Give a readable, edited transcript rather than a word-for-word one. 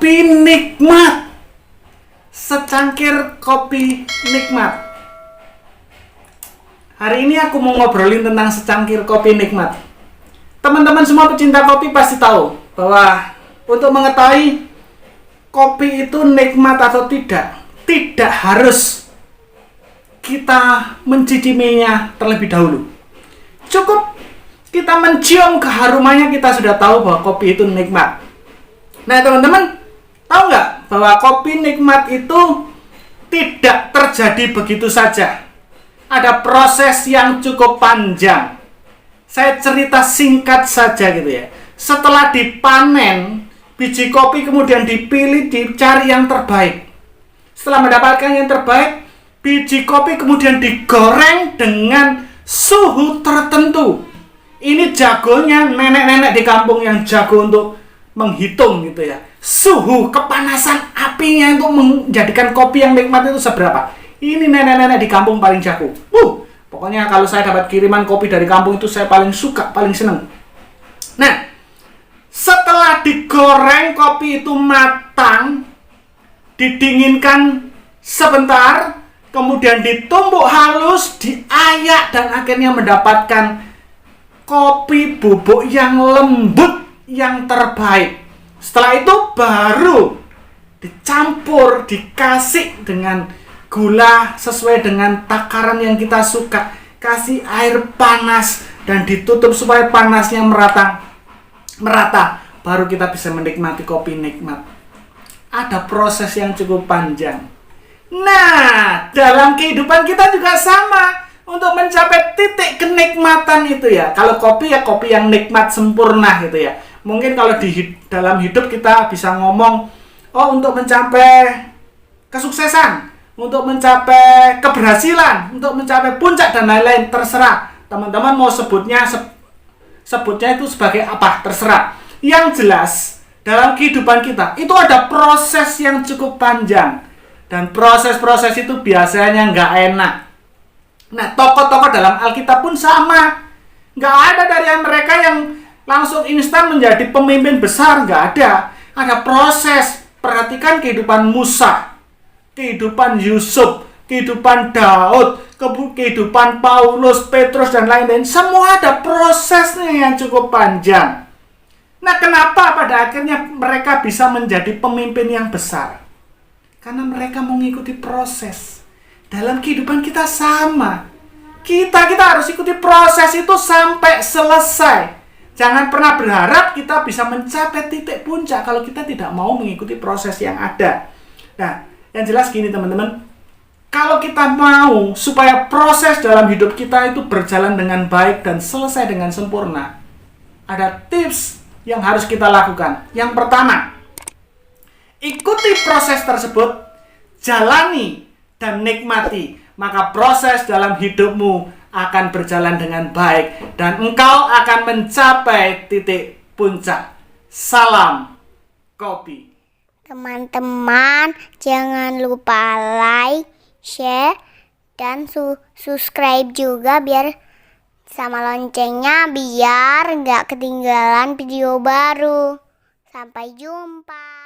kopi nikmat. Secangkir kopi nikmat. Hari ini aku mau ngobrolin tentang secangkir kopi nikmat. Teman-teman semua pecinta kopi pasti tahu bahwa untuk mengetahui kopi itu nikmat atau tidak, tidak harus kita mencicipinya terlebih dahulu. Cukup kita mencium keharumannya, kita sudah tahu bahwa kopi itu nikmat. Nah teman-teman, tahu nggak bahwa kopi nikmat itu tidak terjadi begitu saja? Ada proses yang cukup panjang. Saya cerita singkat saja gitu ya. Setelah dipanen, biji kopi kemudian dipilih, dicari yang terbaik. Setelah mendapatkan yang terbaik, biji kopi kemudian digoreng dengan suhu tertentu. Ini jagonya nenek-nenek di kampung yang jago untuk menghitung gitu ya, suhu kepanasan apinya untuk menjadikan kopi yang nikmat itu seberapa. Ini nenek-nenek di kampung paling jago. Pokoknya kalau saya dapat kiriman kopi dari kampung itu saya paling suka, paling seneng. Nah, setelah digoreng kopi itu matang, didinginkan sebentar, kemudian ditumbuk halus, diayak, dan akhirnya mendapatkan kopi bubuk yang lembut, yang terbaik. Setelah itu baru dicampur, dikasih dengan gula sesuai dengan takaran yang kita suka. Kasih air panas dan ditutup supaya panasnya merata. Baru kita bisa menikmati kopi nikmat. Ada proses yang cukup panjang. Nah, dalam kehidupan kita juga sama. Untuk mencapai titik kenikmatan itu ya. Kalau kopi ya kopi yang nikmat sempurna gitu ya. Mungkin kalau dalam hidup kita bisa ngomong, untuk mencapai kesuksesan, untuk mencapai keberhasilan, untuk mencapai puncak dan lain-lain, terserah. Teman-teman mau sebutnya itu sebagai apa, terserah. Yang jelas, dalam kehidupan kita, itu ada proses yang cukup panjang. Dan proses-proses itu biasanya nggak enak. Nah, tokoh-tokoh dalam Alkitab pun sama. Nggak ada dari mereka yang langsung instan menjadi pemimpin besar, nggak ada. Ada proses. Perhatikan kehidupan Musa, kehidupan Yusuf, kehidupan Daud, kehidupan Paulus, Petrus, dan lain-lain. Semua ada prosesnya yang cukup panjang. Nah, kenapa pada akhirnya mereka bisa menjadi pemimpin yang besar? Karena mereka mengikuti proses. Dalam kehidupan kita sama. Kita harus ikuti proses itu sampai selesai. Jangan pernah berharap kita bisa mencapai titik puncak kalau kita tidak mau mengikuti proses yang ada. Nah, yang jelas gini teman-teman. Kalau kita mau supaya proses dalam hidup kita itu berjalan dengan baik dan selesai dengan sempurna, ada tips yang harus kita lakukan. Yang pertama, ikuti proses tersebut, jalani dan nikmati, maka proses dalam hidupmu akan berjalan dengan baik dan engkau akan mencapai titik puncak. Salam kopi. Teman-teman, jangan lupa like, share, dan subscribe juga biar sama loncengnya biar nggak ketinggalan video baru. Sampai jumpa.